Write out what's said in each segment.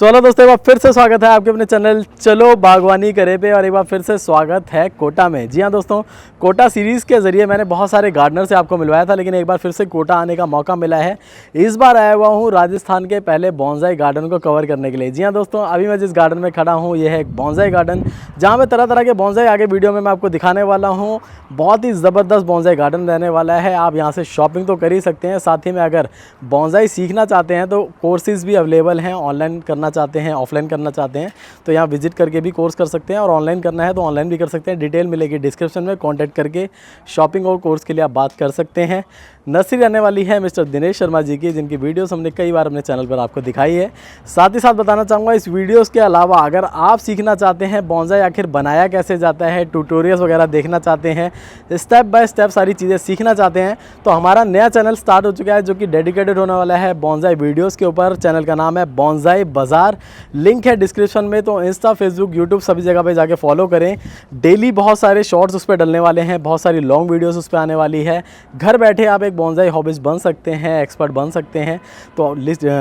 चलो दोस्तों, एक बार फिर से स्वागत है आपके अपने चैनल चलो बागवानी करे पे। और एक बार फिर से स्वागत है कोटा में। जी हाँ दोस्तों, कोटा सीरीज़ के ज़रिए मैंने बहुत सारे गार्डनर से आपको मिलवाया था, लेकिन एक बार फिर से कोटा आने का मौका मिला है। इस बार आया हुआ हूँ राजस्थान के पहले बॉन्साई गार्डन को कवर करने के लिए। जी हाँ दोस्तों, अभी मैं जिस गार्डन में खड़ा हूँ ये है एक बॉन्साई गार्डन, जहाँ पर तरह तरह के बॉन्साई आगे वीडियो में मैं आपको दिखाने वाला हूँ। बहुत ही ज़बरदस्त बॉन्साई गार्डन रहने वाला है। आप यहाँ से शॉपिंग तो कर ही सकते हैं, साथ ही में अगर बॉन्साई सीखना चाहते हैं तो कोर्सेज़ भी अवेलेबल हैं। ऑनलाइन करना चाहते हैं, ऑफलाइन करना चाहते हैं तो यहाँ विजिट करके भी कोर्स कर सकते हैं, और ऑनलाइन करना है तो ऑनलाइन भी कर सकते हैं। डिटेल मिलेगी डिस्क्रिप्शन में, कॉन्टैक्ट करके शॉपिंग और कोर्स के लिए आप बात कर सकते हैं। नर्सरी रहने वाली है मिस्टर दिनेश शर्मा जी की, जिनकी वीडियोस हमने कई बार अपने चैनल पर आपको दिखाई है। साथ ही साथ बताना चाहूँगा, इस वीडियोस के अलावा अगर आप सीखना चाहते हैं बॉन्साई आखिर बनाया कैसे जाता है, ट्यूटोरियल्स वगैरह देखना चाहते हैं, स्टेप बाय स्टेप सारी चीज़ें सीखना चाहते हैं, तो हमारा नया चैनल स्टार्ट हो चुका है जो कि डेडिकेटेड होने वाला है बॉन्साई वीडियोज़ के ऊपर। चैनल का नाम है बॉन्साई बाज़ार, लिंक है डिस्क्रिप्शन में। तो इंस्टा, फेसबुक, यूट्यूब सभी जगह पे जाके फॉलो करें। डेली बहुत सारे शॉर्ट्स उस पर डलने वाले हैं, बहुत सारी लॉन्ग वीडियोस उस पर आने वाली है। घर बैठे आप एक बॉन्साई हॉबिस्ट बन सकते हैं, एक्सपर्ट बन सकते हैं। तो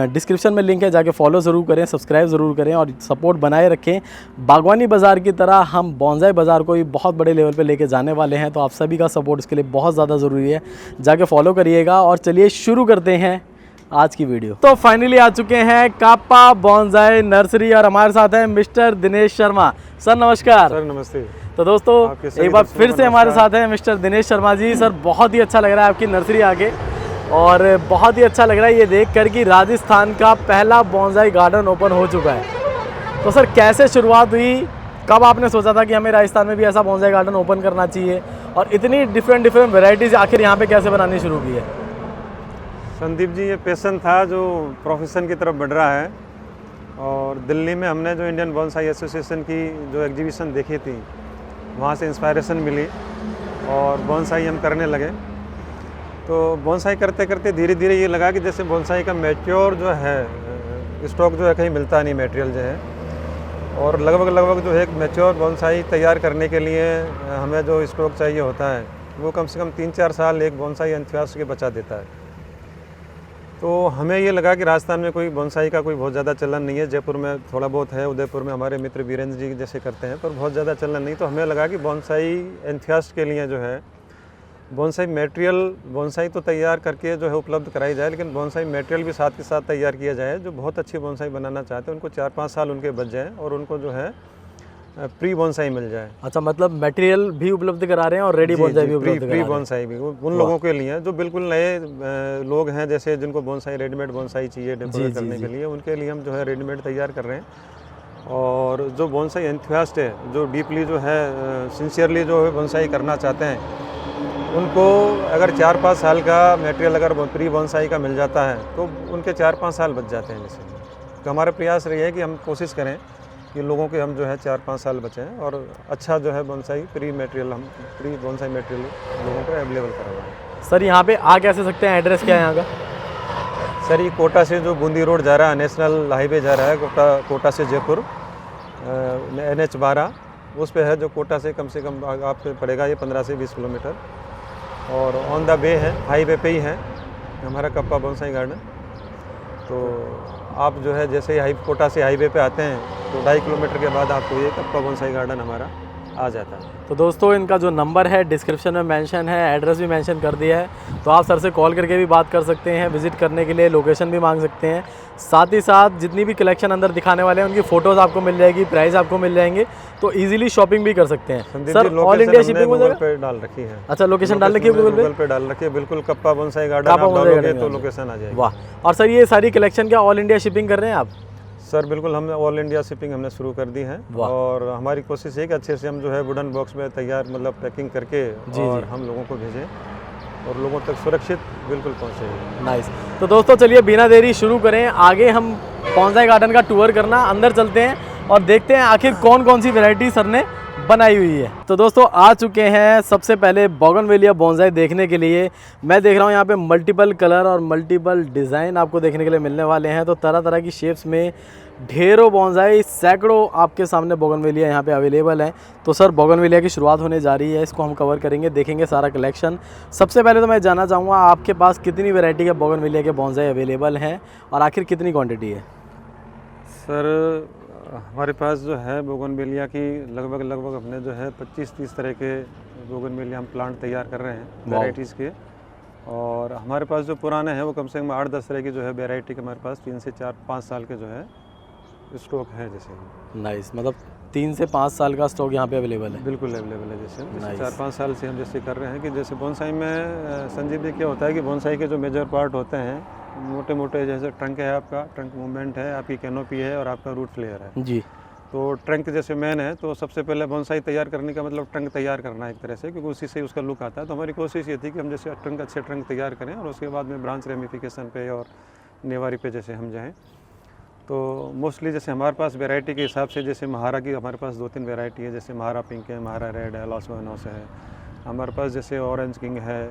डिस्क्रिप्शन में लिंक है, जाके फॉलो ज़रूर करें, सब्सक्राइब ज़रूर करें और सपोर्ट बनाए रखें। बागवानी बाज़ार की तरह हम बॉन्साई बाज़ार को भी बहुत बड़े लेवल पर लेके जाने वाले हैं, तो आप सभी का सपोर्ट इसके लिए बहुत ज़्यादा ज़रूरी है। जाके फॉलो करिएगा और चलिए शुरू करते हैं आज की वीडियो। तो फाइनली आ चुके हैं कापा बॉन्साई नर्सरी और हमारे साथ हैं मिस्टर दिनेश शर्मा। सर नमस्कार। सर नमस्ते। तो दोस्तों एक बार फिर से हमारे साथ हैं मिस्टर दिनेश शर्मा जी। सर बहुत ही अच्छा लग रहा है आपकी नर्सरी आके, और बहुत ही अच्छा लग रहा है ये देख कर कि राजस्थान का पहला बॉन्साई गार्डन ओपन हो चुका है। तो सर कैसे शुरुआत हुई, कब आपने सोचा था कि हमें राजस्थान में भी ऐसा बॉन्साई गार्डन ओपन करना चाहिए, और इतनी डिफरेंट वेराइटीज़ आखिर यहाँ पे कैसे बनानी शुरू की है? संदीप जी, ये पैशन था जो प्रोफेशन की तरफ बढ़ रहा है। और दिल्ली में हमने जो इंडियन बॉन्साई एसोसिएशन की जो एग्जीबिशन देखी थी, वहाँ से इंस्पायरेशन मिली और बॉन्साई हम करने लगे। तो बॉन्साई करते करते धीरे धीरे ये लगा कि जैसे बॉन्साई का मैच्योर जो है स्टॉक जो है कहीं मिलता नहीं, मटेरियल जो है, और लगभग जो है एक मैच्योर बॉन्साई तैयार करने के लिए हमें जो स्टॉक चाहिए होता है वो कम से कम 3-4 साल एक बॉन्साई एंथुसियास्ट के बचा देता है। तो हमें ये लगा कि राजस्थान में कोई बॉन्साई का कोई बहुत ज़्यादा चलन नहीं है। जयपुर में थोड़ा बहुत है, उदयपुर में हमारे मित्र वीरेंद्र जी जैसे करते हैं, पर बहुत ज़्यादा चलन नहीं। तो हमें लगा कि बॉन्साई एंथुसियास्ट के लिए जो है बॉन्साई मटेरियल, बॉन्साई तो तैयार करके जो है उपलब्ध कराई जाए, लेकिन बॉन्साई मटेरियल भी साथ के साथ तैयार किया जाए। जो बहुत अच्छी बॉन्साई बनाना चाहते हैं उनको 4-5 साल उनके बच जाएँ और उनको जो है प्री बॉन्साई मिल जाए। अच्छा, मतलब मटेरियल भी उपलब्ध करा रहे हैं और रेडी बॉन्साई भी उपलब्ध करा रहे हैं। प्री बॉन्साई भी उन लोगों के लिए जो बिल्कुल नए लोग हैं, जैसे जिनको बॉन्साई रेडीमेड बॉन्साई चाहिए डेकोरेट करने के लिए, उनके लिए हम जो है रेडीमेड तैयार कर रहे हैं। और जो बॉन्साई एंथुसियास्ट है, जो डीपली जो है सिंसियरली जो है बॉन्साई करना चाहते हैं, उनको अगर 4-5 साल का मटेरियल अगर प्री बॉन्साई का मिल जाता है तो उनके 4-5 साल बच जाते हैं। जैसे तो हमारा प्रयास रही है कि हम कोशिश करें कि लोगों के हम जो है 4-5 साल बचें और अच्छा जो है बॉन्साई प्री बॉन्साई मटेरियल लोगों को अवेलेबल करवाएं। सर यहाँ पे आ कैसे सकते हैं, एड्रेस क्या है यहाँ का? सर ये कोटा से जो बूंदी रोड जा रहा है, नेशनल हाईवे जा रहा है कोटा से जयपुर, NH12 उस पे है, जो कोटा से कम आपको पड़ेगा ये 15 से 20 किलोमीटर, और ऑन द वे है, हाईवे पे ही है हमारा कप्पा बॉन्साई गार्डन। तो आप जो है जैसे ही कोटा से हाईवे पे आते हैं तो 2.5 किलोमीटर के बाद आपको ये कप्पा बॉन्साई गार्डन हमारा आ जाता है। तो दोस्तों इनका जो नंबर है डिस्क्रिप्शन में मेंशन है, एड्रेस भी मेंशन कर दिया है, तो आप सर से कॉल करके भी बात कर सकते हैं, विजिट करने के लिए लोकेशन भी मांग सकते हैं। साथ ही साथ जितनी भी कलेक्शन अंदर दिखाने वाले हैं उनकी फ़ोटोज़ आपको मिल जाएगी, प्राइस आपको मिल जाएंगे, तो इजीली शॉपिंग भी कर सकते हैं। Sir all India shipping Google पे डाल रखी है। अच्छा, लोकेशन डाल रखी है गूगल पे डाल रखी है, बिल्कुल कप्पा बॉन्साई गार्डन आप डालोगे तो लोकेशन आ जाएगी। वाह। और सर ये सारी कलेक्शन क्या ऑल इंडिया शिपिंग कर रहे हैं आप? सर बिल्कुल, हमने ऑल इंडिया शिपिंग हमने शुरू कर दी है, और हमारी कोशिश है कि अच्छे से हम जो है वुडन बॉक्स में तैयार मतलब पैकिंग करके और हम लोगों को भेजें और लोगों तक सुरक्षित बिल्कुल पहुँचे। नाइस। तो दोस्तों चलिए बिना देरी शुरू करें, आगे हम बॉन्साई गार्डन का टूर करना, अंदर चलते हैं और देखते हैं आखिर कौन कौन सी वैरायटी सर ने बनाई हुई है। तो दोस्तों आ चुके हैं सबसे पहले बोगनवेलिया बॉन्साई देखने के लिए। मैं देख रहा हूँ यहाँ पे मल्टीपल कलर और मल्टीपल डिज़ाइन आपको देखने के लिए मिलने वाले हैं। तो तरह तरह की शेप्स में ढेरों बॉन्साई, सैकड़ों आपके सामने बोगनवेलिया यहाँ पे अवेलेबल है। तो सर बोगनवेलिया की शुरुआत होने जा रही है, इसको हम कवर करेंगे, देखेंगे सारा कलेक्शन। सबसे पहले तो मैं जानना चाहूँगा आपके पास कितनी वैरायटी के बोगनवेलिया के बॉन्साई अवेलेबल हैं और आखिर कितनी क्वान्टिटी है? सर हमारे पास जो है बोगनवेलिया की लगभग अपने जो है 25-30 तरह के बोगनवेलिया हम प्लांट तैयार कर रहे हैं वैराइटीज़ के। और हमारे पास जो पुराने हैं वो कम से कम 8-10 तरह की जो है वैरायटी के हमारे पास 3 से 4-5 साल के जो है स्टॉक है। जैसे नाइस, मतलब 3 से 5 साल का स्टॉक यहाँ पे अवेलेबल है। बिल्कुल अवेलेबल है। जैसे Nice. 4-5 साल से हम जैसे कर रहे हैं कि जैसे बोनसाई में संजीव जी क्या होता है कि बोनसाई के जो मेजर पार्ट होते हैं मोटे मोटे, जैसे ट्रंक है, आपका ट्रंक मूवमेंट है, आपकी कैनोपी है और आपका रूट फ्लेयर है। जी। तो ट्रंक जैसे मेन है, तो सबसे पहले बोनसाई तैयार करने का मतलब ट्रंक तैयार करना है एक तरह से, क्योंकि उसी से उसका लुक आता है। तो हमारी कोशिश ये थी कि हम जैसे अच्छे ट्रंक तैयार करें और उसके बाद में ब्रांच रेमिफिकेशन पे और नेवारी पे जैसे हम जाएँ। तो मोस्टली जैसे हमारे पास वैरायटी के हिसाब से, जैसे महारा की हमारे पास 2-3 वैरायटी है, जैसे महारा पिंक है, महारा रेड है, लॉस वेनोस है। हमारे पास जैसे ऑरेंज किंग है,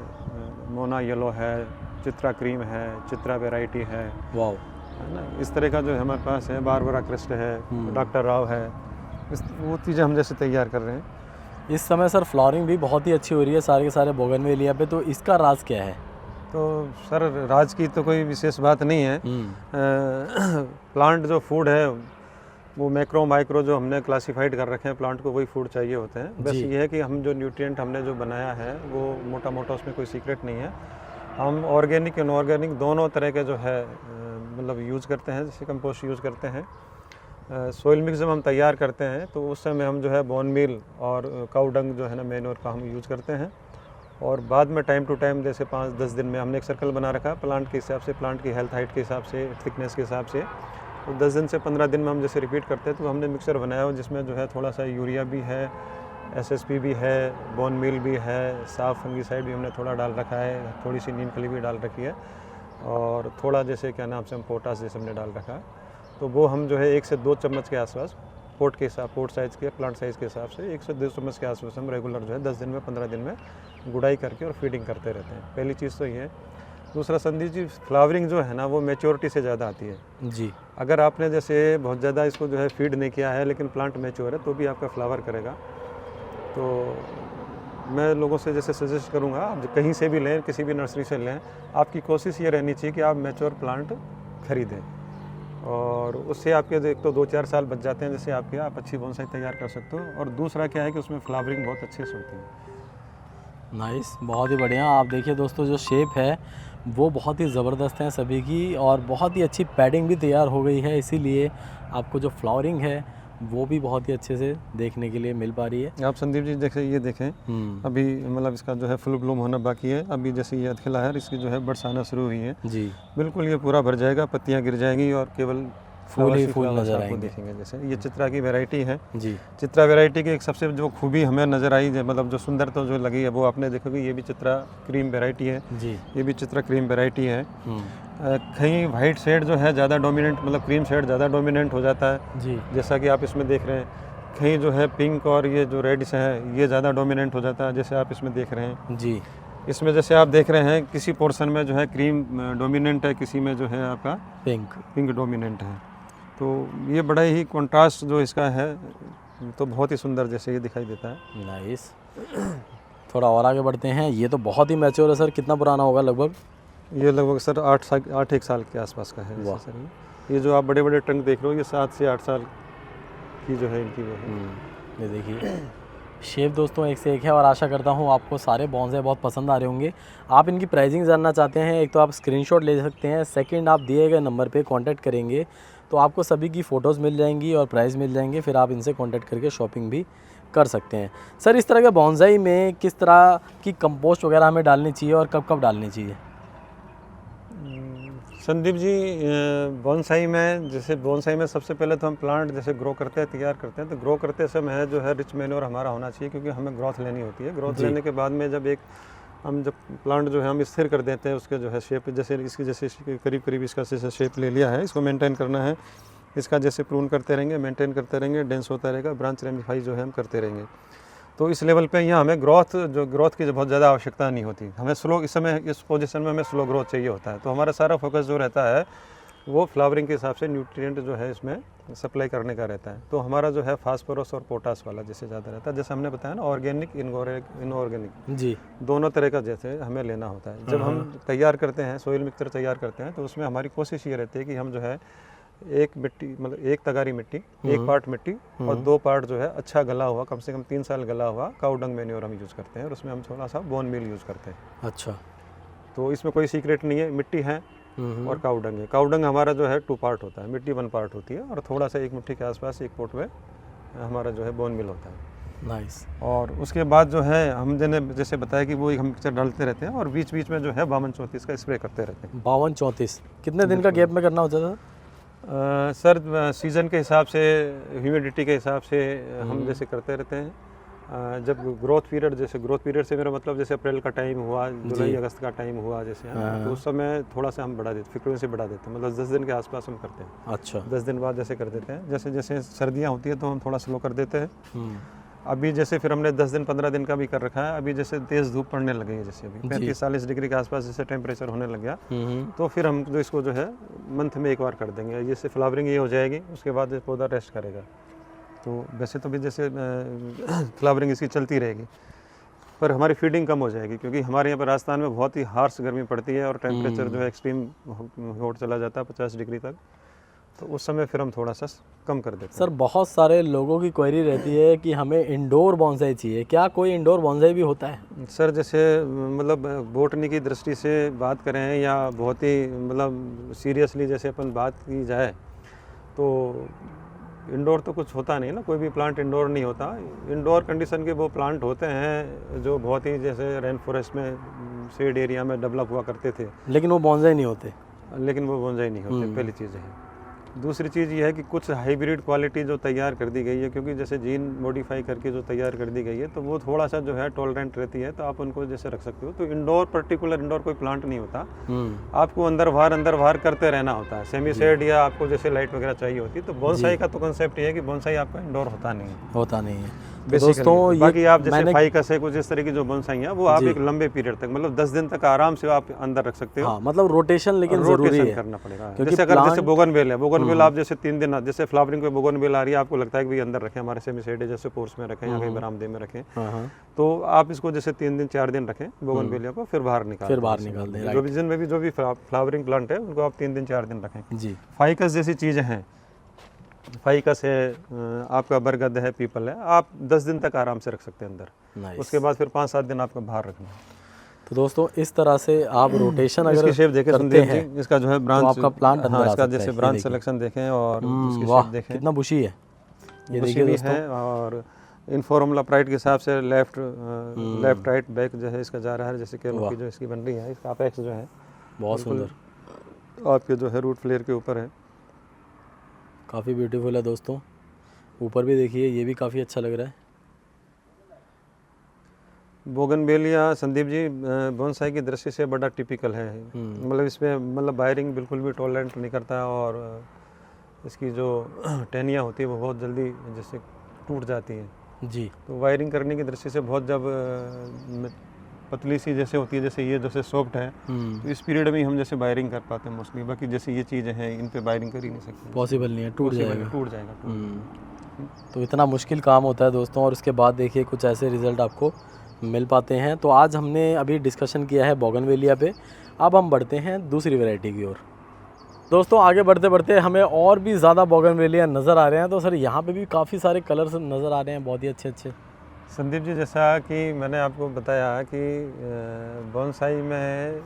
मोना येलो है, चित्रा क्रीम है, चित्रा वैरायटी है, वाओ, है ना। इस तरह का जो है हमारे पास है, बारबरा क्रिस्ट है, डॉक्टर राव है, वो चीज़ें हम जैसे तैयार कर रहे हैं। इस समय सर फ्लावरिंग भी बहुत ही अच्छी हो रही है सारे के सारे बोगनवेलिया पे, तो इसका राज क्या है? तो सर राज की तो कोई विशेष बात नहीं है। प्लांट जो फूड है वो मैक्रो माइक्रो जो हमने क्लासिफाइड कर रखे हैं प्लांट को, वही फूड चाहिए होते हैं। बस ये है कि हम जो न्यूट्रिएंट हमने जो बनाया है वो मोटा मोटा उसमें कोई सीक्रेट नहीं है। हम ऑर्गेनिक इनऑर्गेनिक दोनों तरह के जो है मतलब यूज़ करते हैं। जैसे कंपोस्ट यूज़ करते हैं, सोइल मिक्स जब हम तैयार करते हैं तो उस समय हम जो है बोन मील और काऊ डंग जो है ना मैन्योर का हम यूज़ करते हैं। और बाद में टाइम टू टाइम जैसे 5-10 दिन में हमने एक सर्कल बना रखा है प्लांट के हिसाब से, प्लांट की हेल्थ हाइट के हिसाब से, थिकनेस के हिसाब से। तो 10 दिन से 15 दिन में हम जैसे रिपीट करते हैं। तो हमने मिक्सर बनाया हो जिसमें जो है थोड़ा सा यूरिया भी है, SSP भी है, बोन मील भी है, साफ फंगीसाइड भी हमने थोड़ा डाल रखा है, थोड़ी सी नीम खली भी डाल रखी है, और थोड़ा जैसे क्या नाम से हम पोटास जैसे हमने डाल रखा है। तो वो हम जो है 1 से 2 चम्मच के आसपास पोट साइज़ के, प्लांट साइज़ के हिसाब से 1 से 2 चम्मच के आसपास हम रेगुलर जो है 10 दिन में 15 दिन में गुड़ाई करके और फीडिंग करते रहते हैं। पहली चीज़ तो ये है। दूसरा संदीप जी, फ्लावरिंग जो है ना वो मैच्योरिटी से ज़्यादा आती है जी। अगर आपने जैसे बहुत ज़्यादा इसको जो है फीड नहीं किया है लेकिन प्लांट मैच्योर है तो भी आपका फ्लावर करेगा। तो मैं लोगों से जैसे सजेस्ट करूँगा, आप कहीं से भी लें, किसी भी नर्सरी से लें, आपकी कोशिश ये रहनी चाहिए कि आप मैच्योर प्लांट खरीदें, और उससे आपके एक तो 2-4 साल बच जाते हैं, जैसे आपके आप अच्छी बोनसाई तैयार कर सकते हो। और दूसरा क्या है कि उसमें फ्लावरिंग बहुत अच्छे से होती है। नाइस, बहुत ही बढ़िया। आप देखिए दोस्तों, जो शेप है वो बहुत ही ज़बरदस्त है सभी की, और बहुत ही अच्छी पैडिंग भी तैयार हो गई है, इसीलिए आपको जो फ्लावरिंग है वो भी बहुत ही अच्छे से देखने के लिए मिल पा रही है। आप संदीप जी जैसे ये देखें, अभी मतलब इसका जो है फुल ब्लूम होना बाकी है। अभी जैसे ये अधखिला है, इसकी जो है बड्स आना शुरू हुई है जी। बिल्कुल ये पूरा भर जाएगा, पत्तियां गिर जाएंगी और केवल फूल ही फूल फ्लावर्स नजर आपको आएंगे। दिखेंगे। जैसे ये चित्रा की वैरायटी है जी। चित्रा वैरायटी की एक सबसे जो खूबी हमें नज़र आई, मतलब जो सुंदरता जो लगी है वो आपने देखोगे, ये भी चित्रा क्रीम वैरायटी है जी। ये भी चित्रा क्रीम वैरायटी है। कहीं वाइट शेड जो है ज़्यादा डोमिनेंट, मतलब क्रीम शेड ज़्यादा डोमिनेंट हो जाता है जी। जैसा कि आप इसमें देख रहे हैं। कहीं जो है पिंक और ये जो रेड्स है ये ज़्यादा डोमिनेंट हो जाता है, जैसे आप इसमें देख रहे हैं। जी। इसमें जैसे आप देख रहे हैं किसी पोर्शन में जो है क्रीम डोमिनेंट है, किसी में जो है आपका पिंक डोमिनेंट है। तो ये बड़ा ही कंट्रास्ट जो इसका है, तो बहुत ही सुंदर जैसे ये दिखाई देता है। नाइस। थोड़ा और आगे बढ़ते हैं। ये तो बहुत ही मैच्योर है सर, कितना पुराना होगा लगभग? ये लगभग सर 8-1 साल के आसपास का है। वाह। सर ये जो आप बड़े बड़े ट्रंक देख रहे हो ये 7 से 8 साल की जो है इनकी वो है। ये देखिए शेप दोस्तों एक से एक है, और आशा करता हूँ आपको सारे बॉन्ज़ाई बहुत पसंद आ रहे होंगे। आप इनकी प्राइसिंग जानना चाहते हैं, एक तो आप स्क्रीनशॉट ले सकते हैं, सेकंड आप दिए गए नंबर पे कांटेक्ट करेंगे तो आपको सभी की फ़ोटोज़ मिल जाएंगी और प्राइस मिल जाएंगे, फिर आप इनसे कांटेक्ट करके शॉपिंग भी कर सकते हैं। सर इस तरह के बॉन्ज़ाई में किस तरह की कंपोस्ट वगैरह हमें डालनी चाहिए और कब कब डालनी चाहिए? संदीप जी, बोनसाई में सबसे पहले तो हम प्लांट जैसे ग्रो करते हैं, तैयार करते हैं, तो ग्रो करते समय जो है रिच मैन्योर हमारा होना चाहिए, क्योंकि हमें ग्रोथ लेनी होती है। ग्रोथ लेने के बाद में जब प्लांट जो है हम स्थिर कर देते हैं, उसके जो है शेप जैसे इसकी जैसे करीब इसका जैसे शेप ले लिया है, इसको मेंटेन करना है। इसका जैसे प्रून करते रहेंगे, मेंटेन करते रहेंगे, डेंस होता रहेगा, ब्रांच रेमिफाई जो है हम करते रहेंगे। तो इस लेवल पे यहाँ हमें ग्रोथ की बहुत ज़्यादा आवश्यकता नहीं होती। हमें स्लो, इस समय इस पोजीशन में हमें स्लो ग्रोथ चाहिए होता है। तो हमारा सारा फोकस जो रहता है वो फ्लावरिंग के हिसाब से न्यूट्रिएंट जो है इसमें सप्लाई करने का रहता है। तो हमारा जो है फास्फोरस और पोटास वाला जैसे ज़्यादा रहता है, जैसे हमने बताया ना, ऑर्गेनिक इनऑर्गेनिक जी, दोनों तरह का जैसे हमें लेना होता है। जब हम तैयार करते हैं, सोइल मिक्सचर तैयार करते हैं, तो उसमें हमारी कोशिश ये रहती है कि हम जो है एक मिट्टी मतलब एक तगारी मिट्टी, एक पार्ट मिट्टी और 2 पार्ट जो है अच्छा गला हुआ, कम से कम 3 साल गला हुआ काऊ डंग मैन्योर हम यूज़ करते हैं और उसमें हम थोड़ा सा बोन मील यूज़ करते हैं। अच्छा। तो इसमें कोई सीक्रेट नहीं है, मिट्टी है और काऊ डंग है। काऊ डंग हमारा जो है 2 पार्ट होता है, मिट्टी 1 पार्ट होती है और थोड़ा सा 1 मुट्ठी के आसपास एक पोट में हमारा जो है बोन मिल होता है। नाइस। और उसके बाद जो है हम जैसे बताया कि वो हम मिक्सचर डालते रहते हैं और बीच बीच में जो है 52-34 का स्प्रे करते रहते हैं। 52-34 कितने दिन का गैप में करना होता था? सर सीज़न के हिसाब से, ह्यूमिडिटी के हिसाब से हम जैसे करते रहते हैं। जब ग्रोथ पीरियड से मेरा मतलब जैसे अप्रैल का टाइम हुआ, जुलाई अगस्त का टाइम हुआ जैसे, तो उस समय थोड़ा सा हम बढ़ा देते, फ्रीक्वेंसी बढ़ा देते हैं, मतलब 10 दिन के आसपास हम करते हैं। अच्छा। 10 दिन बाद जैसे कर देते हैं। जैसे जैसे सर्दियाँ होती है तो हम थोड़ा स्लो कर देते हैं। अभी जैसे फिर हमने 10 दिन 15 दिन का भी कर रखा है। अभी जैसे तेज़ धूप पड़ने लगी है, जैसे अभी 35-40 डिग्री के आसपास जैसे टेम्परेचर होने लग गया, तो फिर हम जो इसको जो है मंथ में एक बार कर देंगे। जैसे फ्लावरिंग ये हो जाएगी, उसके बाद पौधा रेस्ट करेगा। तो वैसे तो भी जैसे फ्लावरिंग इसकी चलती रहेगी, पर हमारी फीडिंग कम हो जाएगी क्योंकि हमारे यहाँ पर राजस्थान में बहुत ही हार्श गर्मी पड़ती है और टेम्परेचर जो है एक्सट्रीम हॉट चला जाता है 50 डिग्री तक। तो उस समय फिर हम थोड़ा सा कम कर देते हैं। सर बहुत सारे लोगों की क्वेरी रहती है कि हमें इंडोर बॉन्साई चाहिए, क्या कोई इंडोर बॉन्साई भी होता है? सर जैसे मतलब बोटनी की दृष्टि से बात करें या बहुत ही मतलब सीरियसली जैसे अपन बात की जाए तो इंडोर तो कुछ होता नहीं ना, कोई भी प्लांट इंडोर नहीं होता। इंडोर कंडीशन के वो प्लांट होते हैं जो बहुत ही जैसे रेन फॉरेस्ट में, शेड एरिया में डेवलप हुआ करते थे, लेकिन वो बॉन्साई नहीं होते। लेकिन वो बोंसाई नहीं होते, पहली चीज़ है। दूसरी चीज़ ये है कि कुछ हाइब्रिड क्वालिटी जो तैयार कर दी गई है, क्योंकि जैसे जीन मॉडिफाई करके जो तैयार कर दी गई है तो वो थोड़ा सा जो है टॉलरेंट रहती है, तो आप उनको जैसे रख सकते हो। तो इंडोर पर्टिकुलर इंडोर कोई प्लांट नहीं होता, आपको अंदर बाहर करते रहना होता है। सेमी शेड या आपको जैसे लाइट वगैरह चाहिए होती है। तो बोनसाई का तो कंसेप्ट ये है कि बोनसाई आपका इंडोर होता नहीं है। तो दोस्तों बाकी आप जैसे फाइकस है, कुछ इस तरह की जो बोनसाई है वो आप एक लंबे पीरियड तक मतलब 10 दिन तक आराम से आप अंदर रख सकते हो। हाँ, मतलब रोटेशन लेकिन जरूरी है करना पड़ेगा। जैसे अगर जैसे बोगनवेल है, बोगनवेल आप जैसे 3 दिन जैसे फ्लावरिंग पे बोगनवेल आ रही है, आपको लगता है कि भाई अंदर रखें, हमारे सेमी शेड है जैसे पोर्स में रखें या कहीं बरामदे में रखें, तो आप इसको जैसे 3 दिन 4 दिन रखें बोगनवेलिया को, फिर बाहर निकाल दें। जो भी फ्लावरिंग प्लांट है उनको आप 3 दिन 4 दिन रखें जी। फाइकस जैसी चीज़ें हैं, फाइकस है, आपका बरगद है, पीपल है, आप 10 दिन तक आराम से रख सकते हैं अंदर। उसके बाद फिर 5-7 दिन आपको बाहर रखना है। तो दोस्तों इस तरह से आप रोटेशन अगर इसकी शेप देखें करते हैं, इसका जो है ब्रांच, तो आपका प्लांट अंदर इसका जैसे ब्रांच सिलेक्शन देखें और इसकी शेप देखें, कितना बुशी है ये देखिए दोस्तों। और इनफॉर्मल अपराइट के हिसाब से लेफ्ट राइट बैक जो है इसका जा रहा है, जैसे कैनोपी जो इसकी बन रही है, इसका अपेक्स जो है बहुत सुंदर आपके जो है रूट फ्लेयर के ऊपर है, काफ़ी ब्यूटीफुल है दोस्तों। ऊपर भी देखिए, ये भी काफ़ी अच्छा लग रहा है। बोगनवेलिया संदीप जी बोनसाई की दृष्टि से बड़ा टिपिकल है। मतलब इसमें मतलब वायरिंग बिल्कुल भी टॉलरेंट नहीं करता और इसकी जो टहनियाँ होती है वो बहुत जल्दी जैसे टूट जाती हैं जी। तो वायरिंग करने की दृष्टि से बहुत जब पतली सी जैसे होती है, जैसे ये जैसे सॉफ्ट है, तो इस पीरियड में हम जैसे वायरिंग कर पाते हैं मोस्टली। बाकी जैसे ये चीज़ें हैं इन पे वायरिंग कर ही नहीं सकते, पॉसिबल नहीं है, टूट जाएगा। तो इतना मुश्किल काम होता है दोस्तों, और उसके बाद देखिए कुछ ऐसे रिज़ल्ट आपको मिल पाते हैं। तो आज हमने अभी डिस्कशन किया है बोगनवेलिया पे, अब हम बढ़ते हैं दूसरी वैरायटी की ओर। दोस्तों आगे बढ़ते बढ़ते हमें और भी ज़्यादा बोगनवेलिया नज़र आ रहे हैं। तो सर यहाँ पे भी काफ़ी सारे कलर्स नज़र आ रहे हैं, बहुत ही अच्छे। संदीप जी, जैसा कि मैंने आपको बताया कि बोनसाई में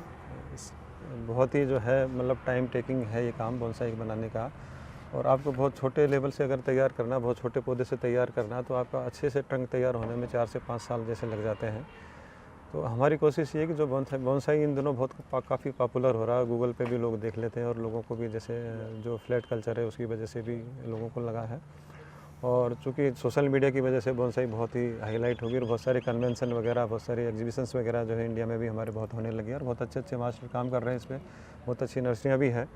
बहुत ही जो है मतलब टाइम टेकिंग है ये काम बोनसाई बनाने का, और आपको बहुत छोटे लेवल से अगर तैयार करना, बहुत छोटे पौधे से तैयार करना, तो आपका अच्छे से ट्रंक तैयार होने में 4 से 5 साल जैसे लग जाते हैं। तो हमारी कोशिश ये है कि जो बोनसाई इन दिनों बहुत काफ़ी पॉपुलर हो रहा है, गूगल पे भी लोग देख लेते हैं और लोगों को भी जैसे जो फ्लैट कल्चर है उसकी वजह से भी लोगों को लगा है। और चूँकि सोशल मीडिया की वजह से बोनसाई बहुत ही हाईलाइट होगी और बहुत सारे कन्वेंशन वगैरह, बहुत सारे एग्जीबिशंस वगैरह जो है इंडिया में भी हमारे बहुत होने लगे और बहुत अच्छे मास्टर काम कर रहे हैं इसमें, बहुत अच्छी नर्सरियाँ भी हैं।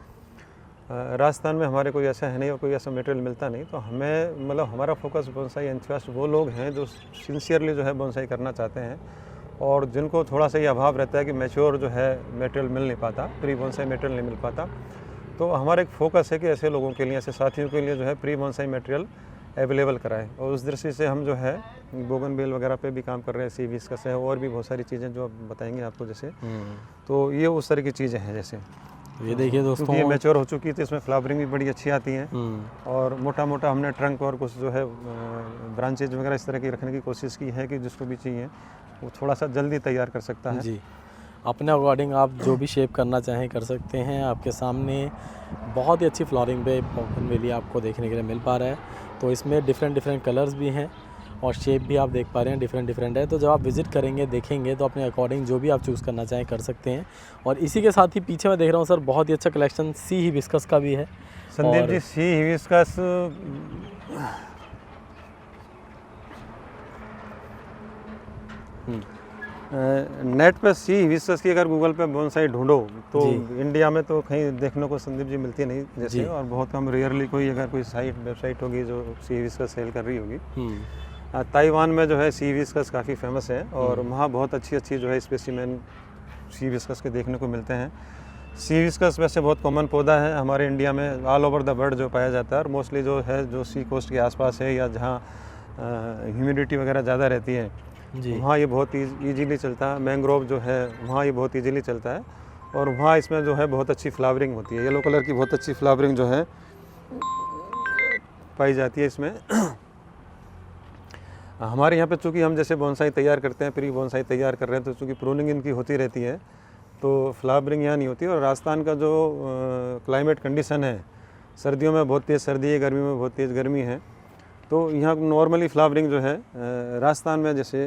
राजस्थान में हमारे कोई ऐसा है नहीं और कोई ऐसा मटेरियल मिलता नहीं, तो हमें मतलब हमारा फोकस बोनसाई एंथुसियास्ट वो लोग हैं जो सिंसियरली जो है बोनसाई करना चाहते हैं और जिनको थोड़ा सा ये अभाव रहता है कि मैच्योर जो है मटेरियल मिल नहीं पाता, प्री बोनसाई मटेरियल नहीं मिल पाता। तो हमारा एक फोकस है कि ऐसे लोगों के लिए, ऐसे साथियों के लिए जो है प्री बोनसाई मटेरियल अवेलेबल कराएं, और उस दृष्टि से हम जो है बोगनवेल वगैरह पे भी काम कर रहे हैं, सी विस्कस है और भी बहुत सारी चीज़ें जो बताएंगे आपको जैसे। तो ये उस तरह की चीज़ें हैं जैसे। ये देखिए दोस्तों, क्योंकि ये मैच्योर हो चुकी थी, इसमें फ्लावरिंग भी बड़ी अच्छी आती है। हम्म, और मोटा मोटा हमने ट्रंक और कुछ जो है ब्रांचेज वगैरह इस तरह की रखने की कोशिश की है कि जिसको भी चाहिए वो थोड़ा सा जल्दी तैयार कर सकता है। जी, अपने अकॉर्डिंग आप जो भी शेप करना चाहें कर सकते हैं। आपके सामने बहुत ही अच्छी फ्लावरिंग पे बोगनवेलिया आपको देखने के लिए मिल पा रहा है। तो इसमें डिफरेंट डिफरेंट कलर्स भी हैं और शेप भी आप देख पा रहे हैं डिफरेंट डिफरेंट है। तो जब आप विज़िट करेंगे देखेंगे तो अपने अकॉर्डिंग जो भी आप चूज़ करना चाहें कर सकते हैं। और इसी के साथ ही पीछे मैं देख रहा हूँ सर, बहुत ही अच्छा कलेक्शन सी हिबिस्कस का भी है। संदीप और जी, सी हिबिस्कस नेट पे सी हिबिस्कस की अगर गूगल पे बोनसाई ढूंढो तो जी। इंडिया में तो कहीं देखने को संदीप जी मिलती नहीं जी। जैसे, और बहुत कम रेयरली कोई अगर कोई वेबसाइट होगी जो सी हिबिस्कस सेल कर रही होगी। ताइवान में जो है सी हिबिस्कस काफ़ी फेमस है और वहाँ बहुत अच्छी अच्छी जो है स्पेसिमेन सी हिबिस्कस के देखने को मिलते हैं। सी हिबिस्कस वैसे बहुत कॉमन पौधा है हमारे इंडिया में, ऑल ओवर द वर्ल्ड जो पाया जाता है, और मोस्टली जो है जो सी कोस्ट के आसपास है या जहाँ ह्यूमिडिटी वगैरह ज़्यादा रहती है जी। वहाँ ये बहुत ईजीली चलता है। मैंग्रोव जो है वहाँ ये बहुत ईजीली चलता है और वहाँ इसमें जो है बहुत अच्छी फ्लावरिंग होती है। येलो कलर की बहुत अच्छी फ्लावरिंग जो है पाई जाती है इसमें। हमारे यहाँ पे चूँकि हम जैसे बोनसाई तैयार करते हैं, प्री बोनसाई तैयार कर रहे हैं, तो चूँकि प्रूनिंग इनकी होती रहती है तो फ्लावरिंग यहाँ नहीं होती। और राजस्थान का जो क्लाइमेट कंडीशन है, सर्दियों में बहुत तेज़ सर्दी है, गर्मी में बहुत तेज़ गर्मी है, तो यहाँ नॉर्मली फ्लावरिंग जो है राजस्थान में जैसे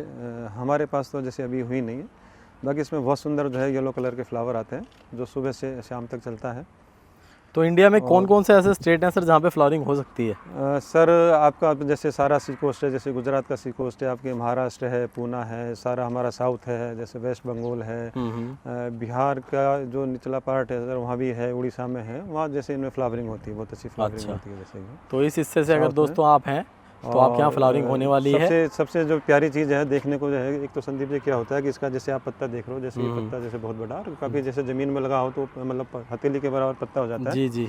हमारे पास तो जैसे अभी हुई नहीं है, बाकी इसमें बहुत सुंदर जो है येलो कलर के फ्लावर आते हैं जो सुबह से शाम तक चलता है। तो इंडिया में कौन कौन से ऐसे स्टेट हैं सर जहाँ पे फ्लावरिंग हो सकती है? सर आपका जैसे सारा सी कोस्ट है, जैसे गुजरात का सी कोस्ट है, आपके महाराष्ट्र है, पूना है, सारा हमारा साउथ है, जैसे वेस्ट बंगाल है, बिहार का जो निचला पार्ट है सर वहाँ भी है, उड़ीसा में है, वहाँ जैसे इनमें फ्लावरिंग होती है, बहुत अच्छी फ्लावरिंग होती है जैसे। तो इस हिस्से से अगर दोस्तों आप हैं तो आपके यहाँ फ्लावरिंग होने वाली है। सबसे जो प्यारी चीज़ है देखने को जो है, एक तो संदीप जी क्या होता है कि इसका जैसे आप पत्ता देख रहे हो, जैसे ये पत्ता जैसे बहुत बड़ा और काफ़ी जैसे ज़मीन में लगा हो तो मतलब हथेली के बराबर पत्ता हो जाता है। जी जी।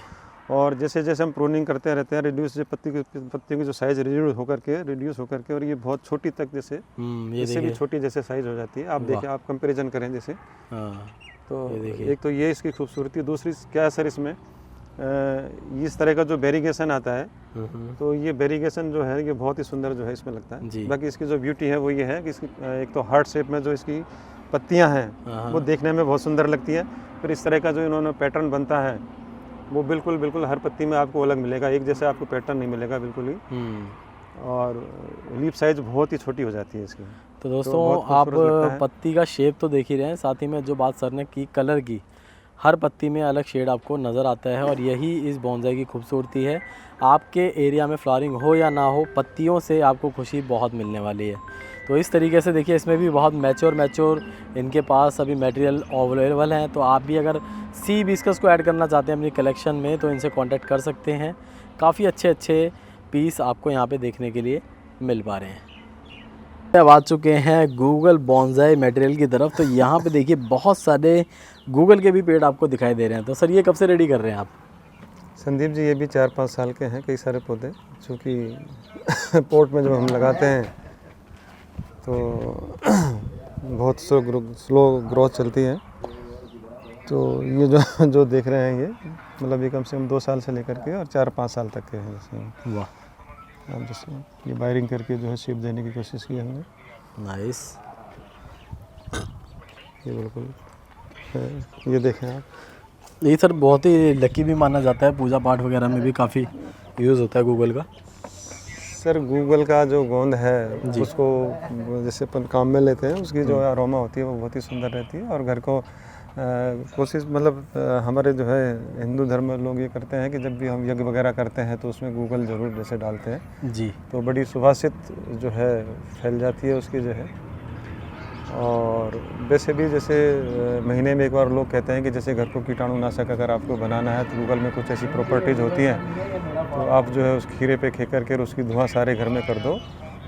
और जैसे जैसे हम प्रूनिंग करते रहते हैं, रिड्यूस जो पत्ती की जो साइज़ रिड्यूस होकर के और ये बहुत छोटी तक जैसे इससे भी छोटी जैसे साइज़ हो जाती है। आप देखिए, आप कंपेरिजन करें जैसे, तो एक तो ये इसकी खूबसूरती, दूसरी क्या है सर इसमें इस तरह का जो वेरिगेशन आता है, तो ये वेरिगेशन जो है ये बहुत ही सुंदर जो है इसमें लगता है। बाकी इसकी जो ब्यूटी है वो ये है कि इसकी एक तो हार्ट शेप में जो इसकी पत्तियां हैं वो देखने में बहुत सुंदर लगती है। फिर इस तरह का जो इन्होंने पैटर्न बनता है वो बिल्कुल बिल्कुल हर पत्ती में आपको अलग मिलेगा, एक जैसे आपको पैटर्न नहीं मिलेगा बिल्कुल ही। और लीफ साइज बहुत ही छोटी हो जाती है इसकी। तो दोस्तों आप पत्ती का शेप तो देख ही रहे हैं, साथ ही में जो बात सर ने की कलर की, हर पत्ती में अलग शेड आपको नज़र आता है और यही इस बोनसाई की खूबसूरती है। आपके एरिया में फ्लावरिंग हो या ना हो, पत्तियों से आपको खुशी बहुत मिलने वाली है। तो इस तरीके से देखिए, इसमें भी बहुत मैच्योर इनके पास अभी मटेरियल अवेलेबल हैं। तो आप भी अगर सी हिबिस्कस को ऐड करना चाहते हैं अपनी कलेक्शन में तो इनसे कांटेक्ट कर सकते हैं। काफ़ी अच्छे पीस आपको यहाँ पे देखने के लिए मिल पा रहे हैं। अब आ चुके हैं गूगल बोनसाई मटेरियल की तरफ। तो यहाँ पे देखिए बहुत सारे गूगल के भी पेड़ आपको दिखाई दे रहे हैं। तो सर ये कब से रेडी कर रहे हैं आप? संदीप जी ये भी 4-5 साल के हैं, कई सारे पौधे, चूँकि पोर्ट में जब हम लगाते हैं तो बहुत स्लो ग्रोथ चलती है। तो ये जो देख रहे हैं ये मतलब ये कम से कम 2 साल से लेकर के और 4-5 साल तक के हैं जैसे। वाह। अब जैसे ये वायरिंग करके जो है शेप देने की कोशिश की हमने। नाइस। ये बिल्कुल ये देखें आप, ये सर बहुत ही लकी भी माना जाता है, पूजा पाठ वगैरह में भी काफ़ी यूज़ होता है गूगल का। सर गूगल का जो गोंद है उसको जैसे अपन काम में लेते हैं, उसकी जो अरोमा होती है वो बहुत ही सुंदर रहती है। और घर को कोशिश मतलब हमारे जो है हिंदू धर्म में लोग ये करते हैं कि जब भी हम यज्ञ वगैरह करते हैं तो उसमें गूगल ज़रूर जैसे डालते हैं जी, तो बड़ी सुवासित जो है फैल जाती है उसकी जो है। और वैसे भी जैसे महीने में एक बार लोग कहते हैं कि जैसे घर को कीटाणुनाशक अगर आपको बनाना है तो गूगल में कुछ ऐसी प्रॉपर्टीज़ होती हैं तो आप जो है उस खीरे पे खे करके उसकी धुआं सारे घर में कर दो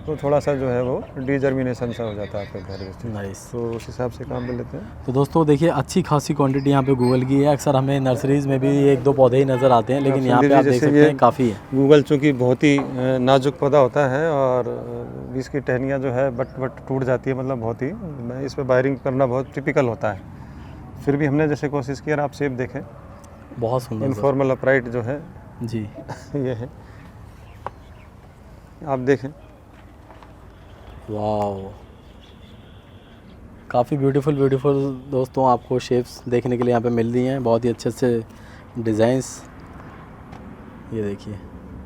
तो थोड़ा सा जो है वो डिजर्मिनेशन सा हो जाता है आपके घर में। नाइस। तो उस हिसाब से काम में लेते हैं। तो दोस्तों देखिए अच्छी खासी क्वांटिटी यहाँ पे गूगल की है। अक्सर हमें नर्सरीज़ में भी 1-2 पौधे ही नज़र आते हैं, लेकिन यहाँ पे आप देख सकते हैं काफ़ी है। गूगल चूँकि बहुत ही नाजुक पौधा होता है और इसकी टहनियाँ जो है बट टूट जाती है, मतलब बहुत ही इस पर वायरिंग करना बहुत टिपिकल होता है। फिर भी हमने जैसे कोशिश की, अगर आप सेब देखें बहुत सुंदर सर। इनफॉर्मल अपराइट जो है जी। ये है, आप देखें। वाह, काफ़ी ब्यूटीफुल दोस्तों आपको शेप्स देखने के लिए यहाँ पे मिल रही हैं, बहुत ही अच्छे अच्छे डिज़ाइंस। ये देखिए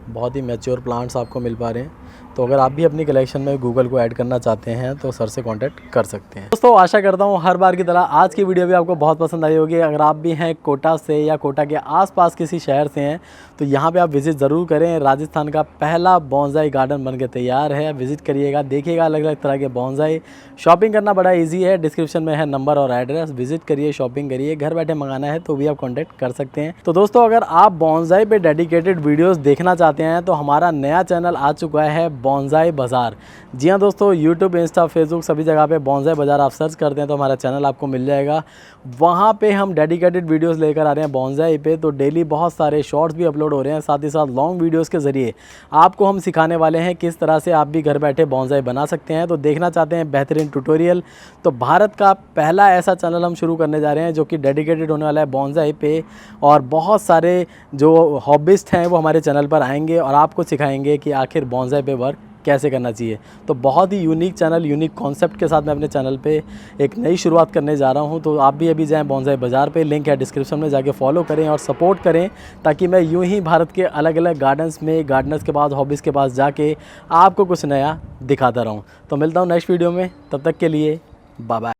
बहुत ही मैच्योर प्लांट्स आपको मिल पा रहे हैं। तो अगर आप भी अपनी कलेक्शन में गूगल को ऐड करना चाहते हैं तो सर से कांटेक्ट कर सकते हैं। दोस्तों आशा करता हूँ हर बार की तरह आज की वीडियो भी आपको बहुत पसंद आई होगी। अगर आप भी हैं कोटा से या कोटा के आसपास किसी शहर से हैं तो यहाँ पे आप विज़िट ज़रूर करें। राजस्थान का पहला बॉन्साई गार्डन बन के तैयार है, विज़िट करिएगा, देखिएगा अलग अलग तरह के बॉन्साई। शॉपिंग करना बड़ा ईजी है, डिस्क्रिप्शन में है नंबर और एड्रेस, विजिट करिए, शॉपिंग करिए। घर बैठे मंगाना है तो भी आप कॉन्टैक्ट कर सकते हैं। तो दोस्तों अगर आप बॉन्साई पे डेडिकेटेड वीडियोज़ देखना चाहते हैं तो हमारा नया चैनल आ चुका है बॉन्साई बाज़ार। जी हाँ दोस्तों, यूट्यूब, इंस्टा, फेसबुक सभी जगह पे बॉन्साई बाज़ार आप सर्च करते हैं तो हमारा चैनल आपको मिल जाएगा। वहाँ पे हम डेडिकेटेड वीडियोस लेकर आ रहे हैं बॉन्साई पे। तो डेली बहुत सारे शॉर्ट्स भी अपलोड हो रहे हैं, साथ ही साथ लॉन्ग वीडियोस के ज़रिए आपको हम सिखाने वाले हैं किस तरह से आप भी घर बैठे बॉन्साई बना सकते हैं। तो देखना चाहते हैं बेहतरीन ट्यूटोरियल, तो भारत का पहला ऐसा चैनल हम शुरू करने जा रहे हैं जो कि डेडिकेटेड होने वाला है बॉन्साई पे। और बहुत सारे जो हॉबिस्ट हैं वो हमारे चैनल पर आएंगे और आपको सिखाएंगे कि आखिर बॉन्साई पे वर्क कैसे करना चाहिए। तो बहुत ही यूनिक चैनल, यूनिक कॉन्सेप्ट के साथ मैं अपने चैनल पे एक नई शुरुआत करने जा रहा हूं। तो आप भी अभी जाएं बॉन्साई बाज़ार पे, लिंक है डिस्क्रिप्शन में, जाके फॉलो करें और सपोर्ट करें ताकि मैं यूं ही भारत के अलग अलग गार्डन्स में, गार्डनर्स के पास, हॉबीज़ के पास जाके आपको कुछ नया दिखाता रहूं। तो मिलता हूं नेक्स्ट वीडियो में, तब तक के लिए बाय बाय।